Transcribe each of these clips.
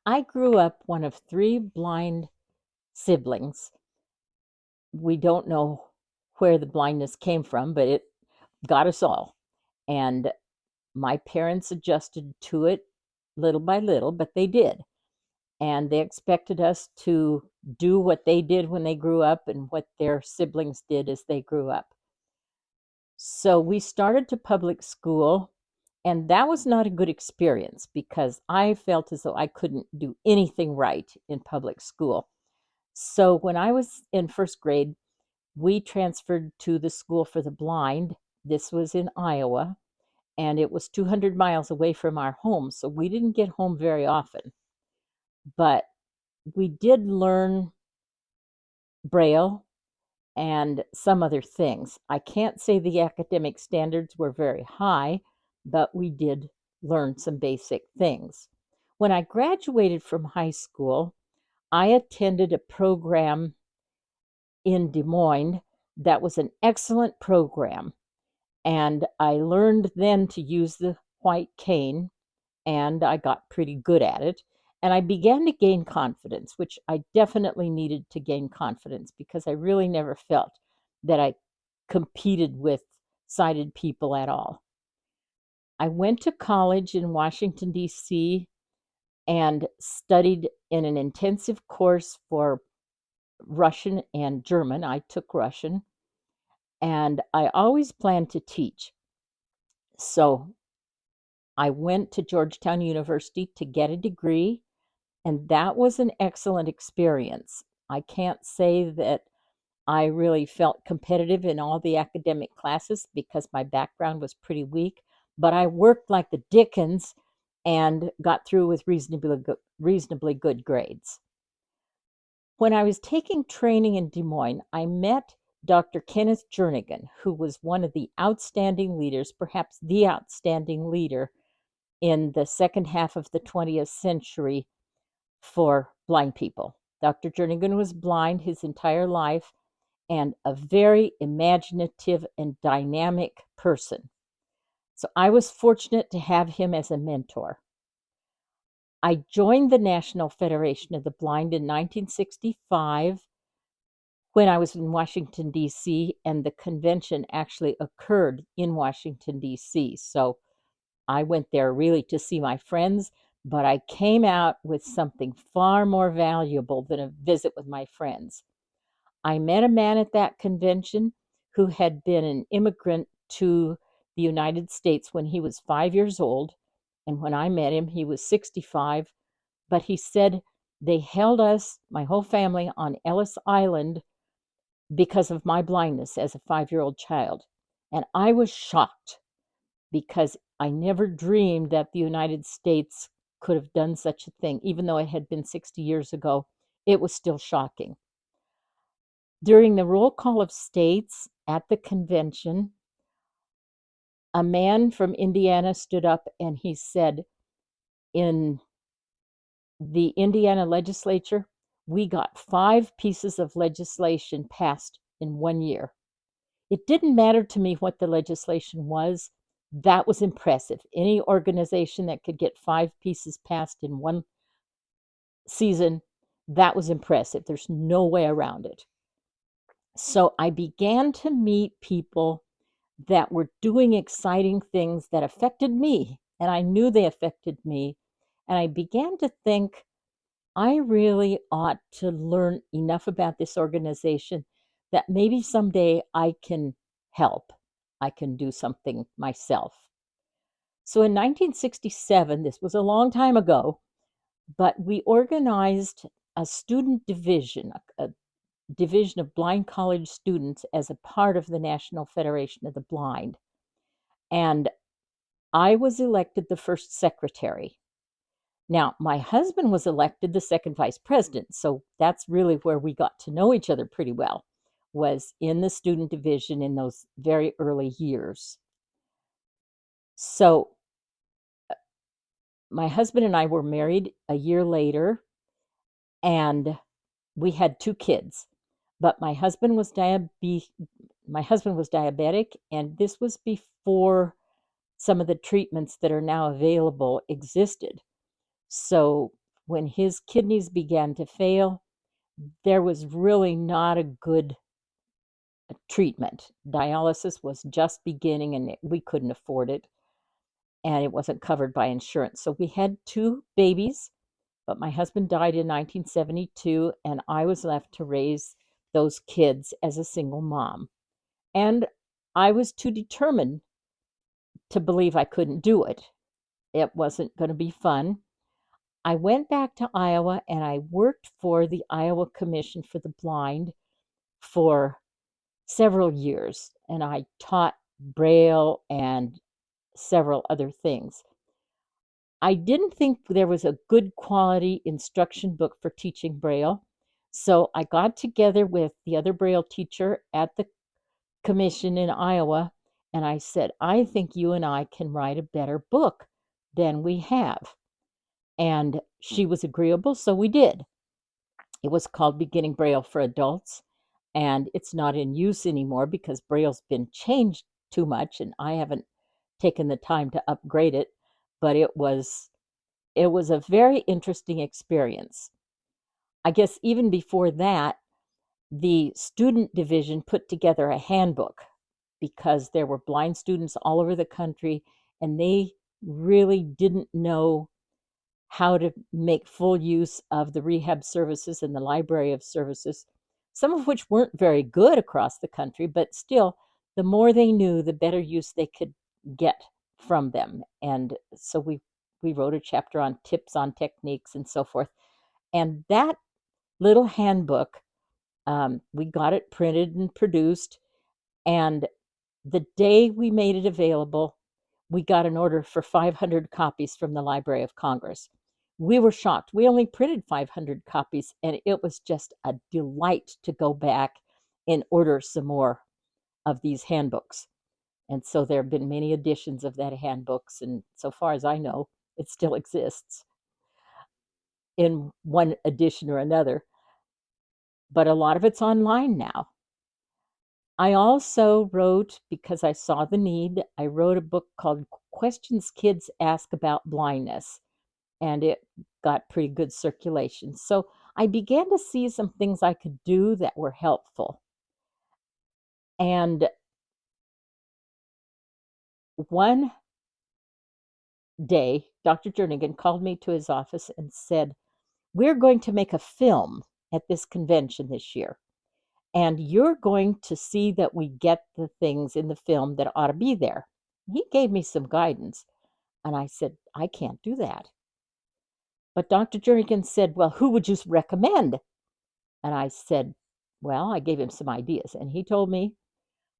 I grew up one of three blind siblings. We don't know where the blindness came from, but it got us all. And my parents adjusted to it little by little, but they did. And they expected us to do what they did when they grew up and what their siblings did as they grew up. So we started to public school, and that was not a good experience because I felt as though I couldn't do anything right in public school. So when I was in first grade, we transferred to the school for the blind. This was in Iowa, and it was 200 miles away from our home. So we didn't get home very often, but we did learn Braille and some other things. I can't say the academic standards were very high, but we did learn some basic things. When I graduated from high school, I attended a program in Des Moines that was an excellent program. And I learned then to use the white cane, and I got pretty good at it. And I began to gain confidence, which I definitely needed to gain confidence because I really never felt that I competed with sighted people at all. I went to college in Washington, D.C., and studied in an intensive course for Russian and German. I took Russian, and I always planned to teach. So I went to Georgetown University to get a degree, and that was an excellent experience. I can't say that I really felt competitive in all the academic classes because my background was pretty weak, but I worked like the Dickens and got through with reasonably good grades. When I was taking training in Des Moines, I met Dr. Kenneth Jernigan, who was one of the outstanding leaders, perhaps the outstanding leader in the second half of the 20th century for blind people. Dr. Jernigan was blind his entire life and a very imaginative and dynamic person. So I was fortunate to have him as a mentor. I joined the National Federation of the Blind in 1965 when I was in Washington, D.C., and the convention actually occurred in Washington, D.C. So I went there really to see my friends, but I came out with something far more valuable than a visit with my friends. I met a man at that convention who had been an immigrant to the United States when he was 5 years old. And when I met him, he was 65. But he said they held us, my whole family, on Ellis Island because of my blindness as a 5 year old child. And I was shocked because I never dreamed that the United States could have done such a thing. Even though it had been 60 years ago, it was still shocking. During the roll call of states at the convention, a man from Indiana stood up and he said, in the Indiana legislature, we got 5 pieces of legislation passed in 1 year. It didn't matter to me what the legislation was. That was impressive. Any organization that could get 5 pieces passed in one season, that was impressive. There's no way around it. So I began to meet people that were doing exciting things that affected me, and I knew they affected me. And I began to think, I really ought to learn enough about this organization that maybe someday I can help. I can do something myself. So in 1967, this was a long time ago, but we organized a student division, a division of blind college students as a part of the National Federation of the Blind. And I was elected the first secretary. Now, my husband was elected the second vice president, so that's really where we got to know each other pretty well, was in the student division in those very early years. So, my husband and I were married a year later, and we had 2 kids. But my husband was diabetic, and this was before some of the treatments that are now available existed. So when his kidneys began to fail, there was really not a good treatment. Dialysis was just beginning and we couldn't afford it, and it wasn't covered by insurance. So we had two babies, but my husband died in 1972, and I was left to raise those kids as a single mom. And I was too determined to believe I couldn't do it. It wasn't going to be fun. I went back to Iowa and I worked for the Iowa Commission for the Blind for several years, and I taught Braille and several other things. I didn't think there was a good quality instruction book for teaching Braille, so I got together with the other Braille teacher at the commission in Iowa, and I said, I think you and I can write a better book than we have. And she was agreeable, so we did. It was called Beginning Braille for Adults, and it's not in use anymore because Braille's been changed too much, and I haven't taken the time to upgrade it. But it was a very interesting experience. I guess even before that, the student division put together a handbook because there were blind students all over the country, and they really didn't know how to make full use of the rehab services and the library of services, some of which weren't very good across the country, but still, the more they knew, the better use they could get from them. And so we wrote a chapter on tips on techniques and so forth. And that little handbook, we got it printed and produced. And the day we made it available, we got an order for 500 copies from the Library of Congress. We were shocked. We only printed 500 copies, and it was just a delight to go back and order some more of these handbooks. And so there have been many editions of that handbooks, and so far as I know, it still exists in one edition or another. But a lot of it's online now. I also wrote, because I saw the need, I wrote a book called Questions Kids Ask About Blindness, and it got pretty good circulation. So I began to see some things I could do that were helpful. And one day, Dr. Jernigan called me to his office and said, we're going to make a film at this convention this year, and you're going to see that we get the things in the film that ought to be there. He gave me some guidance, and I said, I can't do that. But Dr. Jernigan said, well, who would you recommend? And I said, well, I gave him some ideas. And he told me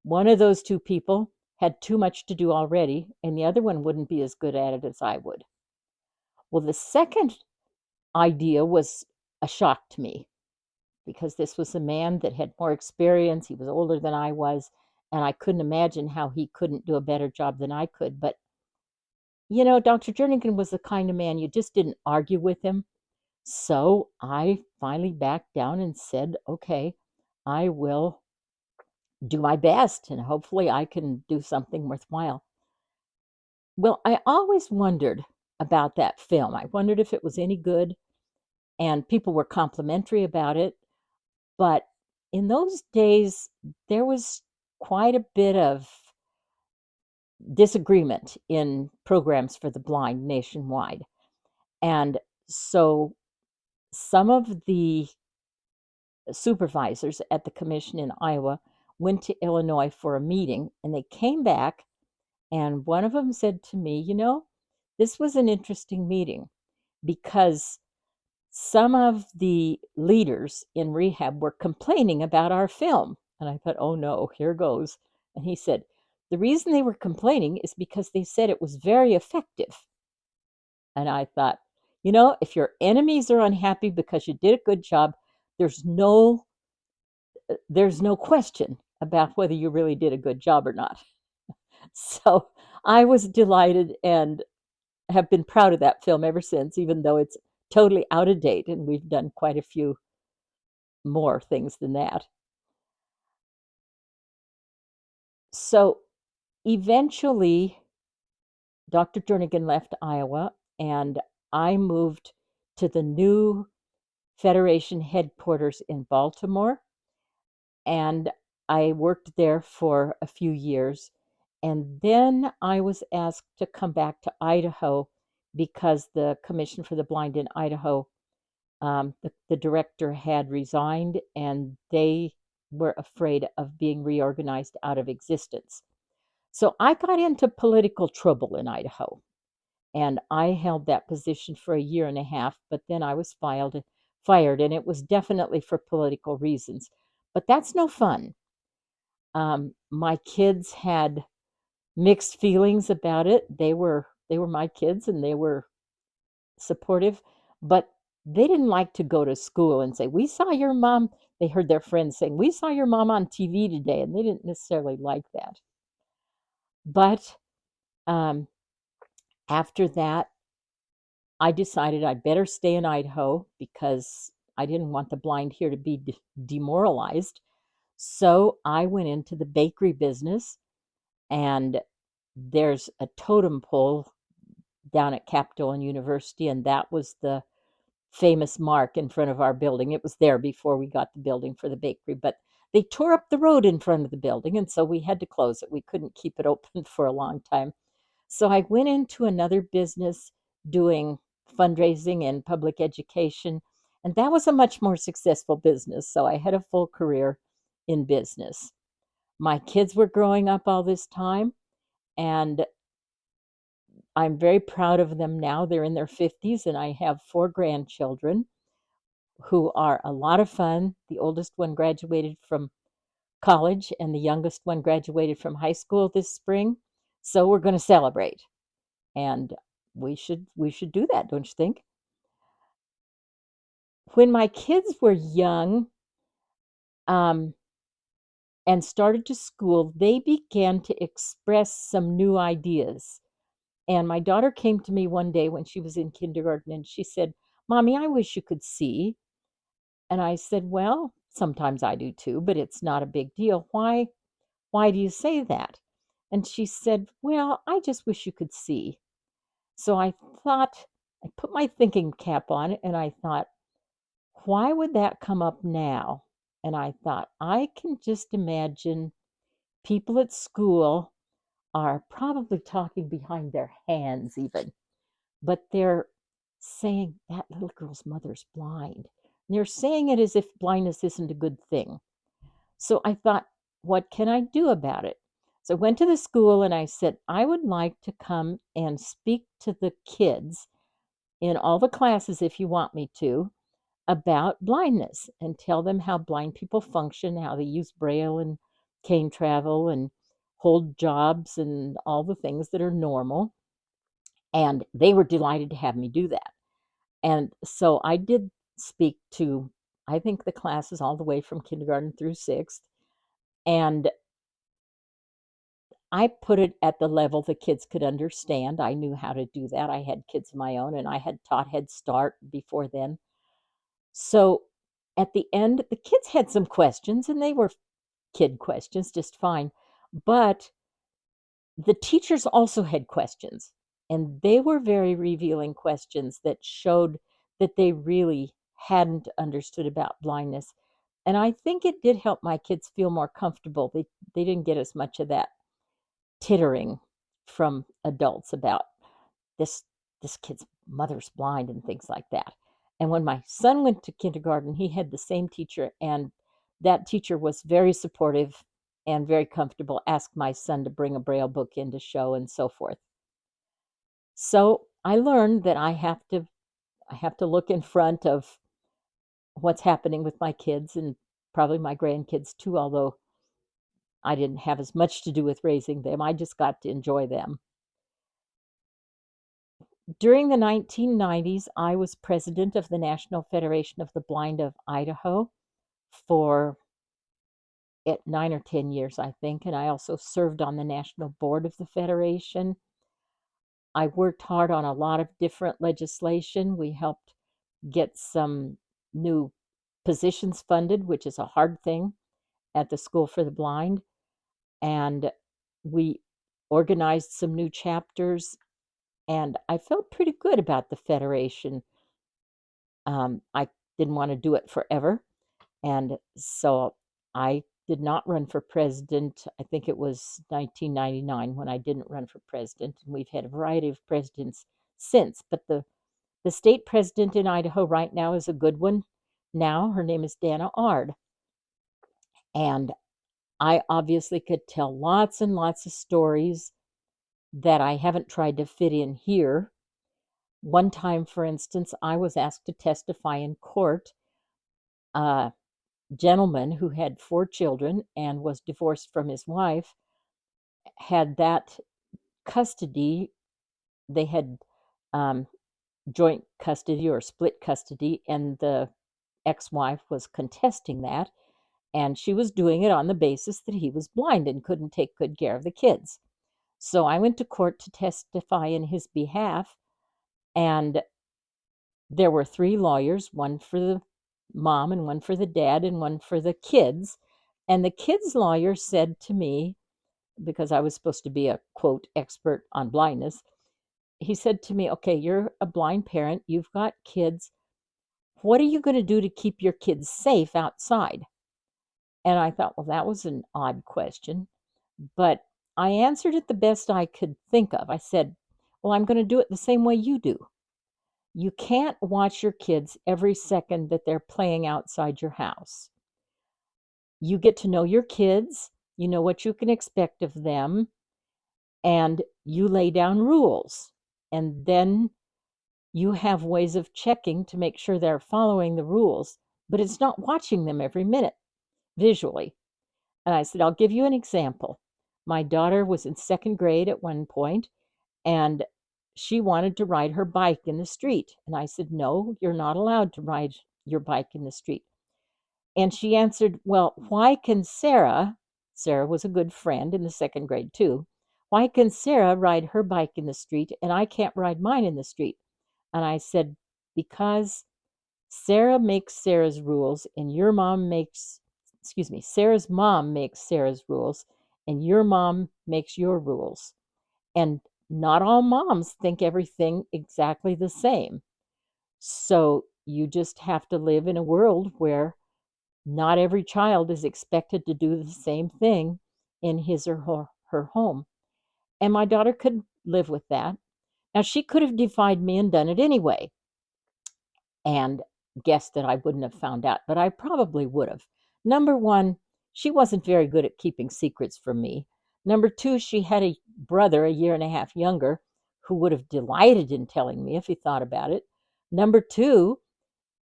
one of those two people had too much to do already, and the other one wouldn't be as good at it as I would. Well, the second idea was a shock to me because this was a man that had more experience. He was older than I was, and I couldn't imagine how he couldn't do a better job than I could. But, Dr. Jernigan was the kind of man you just didn't argue with him. So I finally backed down and said, okay, I will do my best and hopefully I can do something worthwhile. Well, I always wondered about that film. I wondered if it was any good, and people were complimentary about it. But in those days, there was quite a bit of disagreement in programs for the blind nationwide. And so some of the supervisors at the commission in Iowa went to Illinois for a meeting, and they came back, and one of them said to me, this was an interesting meeting because some of the leaders in rehab were complaining about our film. And I thought, oh no, here goes. And he said, the reason they were complaining is because they said it was very effective. And I thought, if your enemies are unhappy because you did a good job, there's no question about whether you really did a good job or not. So I was delighted and have been proud of that film ever since, even though it's totally out of date and we've done quite a few more things than that. So eventually, Dr. Jernigan left Iowa and I moved to the new Federation headquarters in Baltimore, and I worked there for a few years. And then I was asked to come back to Idaho because the Commission for the Blind in Idaho, the director had resigned and they were afraid of being reorganized out of existence. So I got into political trouble in Idaho and I held that position for a year and a half, but then I was fired, and it was definitely for political reasons. But that's no fun. My kids had mixed feelings about it. They were my kids and they were supportive, but they didn't like to go to school and say, "We saw your mom." They heard their friends saying, "We saw your mom on TV today," and they didn't necessarily like that. But um, after that, I decided I'd better stay in Idaho because I didn't want the blind here to be demoralized. So I went into the bakery business, and there's a totem pole down at Capitol and University, and that was the famous mark in front of our building. It was there before we got the building for the bakery, but they tore up the road in front of the building, and so we had to close it. We couldn't keep it open for a long time. So I went into another business doing fundraising and public education, and that was a much more successful business. So I had a full career in business. My kids were growing up all this time, and I'm very proud of them now. They're in their 50s, and I have four grandchildren who are a lot of fun. The oldest one graduated from college, and the youngest one graduated from high school this spring. So we're going to celebrate, and we should do that, don't you think? When my kids were young, um, and started to school, they began to express some new ideas. And my daughter came to me one day when she was in kindergarten and she said, "Mommy, I wish you could see." And I said, "Well, sometimes I do too, but it's not a big deal. Why do you say that?" And she said, "Well, I just wish you could see." So I thought, I put my thinking cap on and I thought, why would that come up now? And I thought, I can just imagine people at school are probably talking behind their hands even, but they're saying that little girl's mother's blind. And they're saying it as if blindness isn't a good thing. So I thought, what can I do about it? So I went to the school and I said, I would like to come and speak to the kids in all the classes, if you want me to, about blindness and tell them how blind people function, how they use braille and cane travel and hold jobs and all the things that are normal. And they were delighted to have me do that. And so I did speak to, I think, the classes all the way from kindergarten through sixth. And I put it at the level the kids could understand. I knew how to do that. I had kids of my own and I had taught Head Start before then. So at the end, the kids had some questions and they were kid questions just fine. But the teachers also had questions, and they were very revealing questions that showed that they really hadn't understood about blindness. And I think it did help my kids feel more comfortable. They didn't get as much of that tittering from adults about this this kid's mother's blind and things like that. And when my son went to kindergarten, he had the same teacher, and that teacher was very supportive and very comfortable, asked my son to bring a braille book in to show and so forth. So I learned that I have to look in front of what's happening with my kids and probably my grandkids too, although I didn't have as much to do with raising them. I just got to enjoy them. During the 1990s, I was president of the National Federation of the Blind of Idaho for 9 or 10 years, I think, and I also served on the national board of the federation. I worked hard on a lot of different legislation. We helped get some new positions funded, which is a hard thing at the School for the Blind, and we organized some new chapters, and I felt pretty good about the federation. I didn't want to do it forever. And so I did not run for president. I think it was 1999 when I didn't run for president. And we've had a variety of presidents since. But the state president in Idaho right now is a good one. Now, her name is Dana Ard. And I obviously could tell lots and lots of stories that I haven't tried to fit in here. One time, for instance, I was asked to testify in court. A gentleman who had 4 children and was divorced from his wife had that custody. They had um, joint custody or split custody, and the ex wife was contesting that. And she was doing it on the basis that he was blind and couldn't take good care of the kids. So I went to court to testify in his behalf, and there were 3 lawyers, one for the mom and one for the dad and one for the kids. And the kids' lawyer said to me, because I was supposed to be a quote expert on blindness, he said to me, okay, you're a blind parent, you've got kids. What are you going to do to keep your kids safe outside? And I thought, well, that was an odd question. But I answered it the best I could think of. I said, well, I'm going to do it the same way you do. You can't watch your kids every second that they're playing outside your house. You get to know your kids, you know what you can expect of them, and you lay down rules. And then you have ways of checking to make sure they're following the rules, but it's not watching them every minute visually. And I said, I'll give you an example. My daughter was in second grade at one point, and she wanted to ride her bike in the street. And I said, no, you're not allowed to ride your bike in the street. And she answered, well, why can Sarah was a good friend in the second grade too, why can Sarah ride her bike in the street and I can't ride mine in the street? And I said, because Sarah makes Sarah's rules and your mom makes, excuse me, Sarah's mom makes Sarah's rules and your mom makes your rules. And not all moms think everything exactly the same. So you just have to live in a world where not every child is expected to do the same thing in his or her home. And my daughter could live with that. Now, she could have defied me and done it anyway and guessed that I wouldn't have found out, but I probably would have. Number one, she wasn't very good at keeping secrets from me. Number two, she had a brother a year and a half younger who would have delighted in telling me if he thought about it. Number two,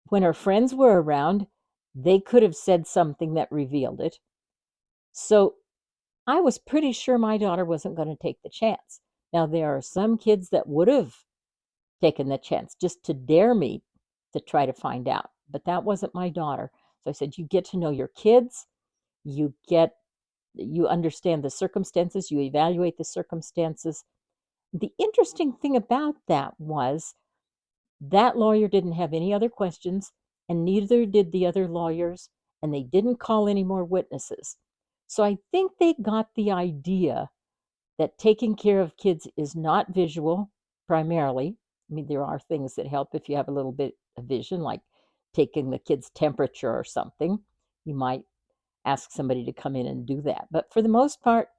when her friends were around, they could have said something that revealed it. So I was pretty sure my daughter wasn't going to take the chance. Now, there are some kids that would have taken the chance just to dare me to try to find out, but that wasn't my daughter. So I said, you get to know your kids, you understand the circumstances, you evaluate the circumstances. The interesting thing about that was that lawyer didn't have any other questions, and neither did the other lawyers, and they didn't call any more witnesses. So I think they got the idea that taking care of kids is not visual primarily. I mean, there are things that help if you have a little bit of vision, like taking the kid's temperature or something. You might ask somebody to come in and do that. But for the most part,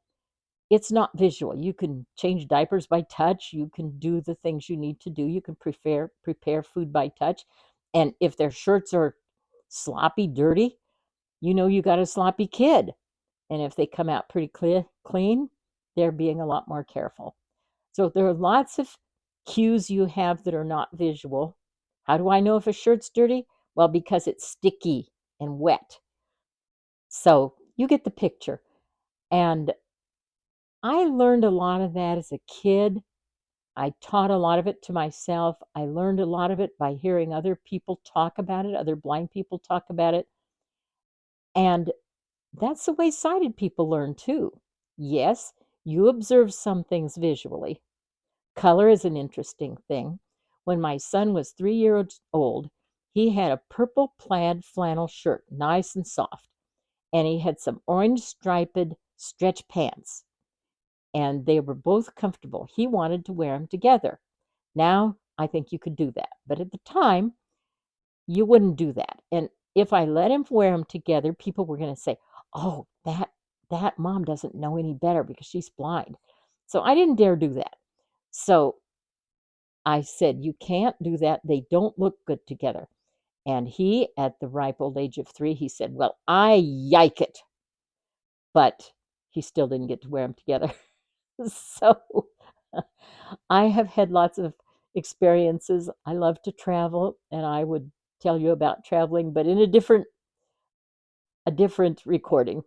it's not visual. You can change diapers by touch. You can do the things you need to do. You can prepare food by touch. And if their shirts are sloppy, dirty, you know you got a sloppy kid. And if they come out pretty clean, they're being a lot more careful. So there are lots of cues you have that are not visual. How do I know if a shirt's dirty? Well, because it's sticky and wet. So you get the picture. And I learned a lot of that as a kid. I taught a lot of it to myself. I learned a lot of it by hearing other people talk about it, other blind people talk about it. And that's the way sighted people learn too. Yes, you observe some things visually. Color is an interesting thing. When my son was 3 years old, he had a purple plaid flannel shirt, nice and soft, and he had some orange striped stretch pants, and they were both comfortable. He wanted to wear them together. Now, I think you could do that. But at the time, You wouldn't do that. And if I let him wear them together, people were going to say, "Oh, that mom doesn't know any better because she's blind." So I didn't dare do that. So I said, "You can't do that. They don't look good together." And he, at the ripe old age of 3, he said, "Well, I yike it." But he still didn't get to wear them together. So I have had lots of experiences. I love to travel, and I would tell you about traveling, but in a different recording.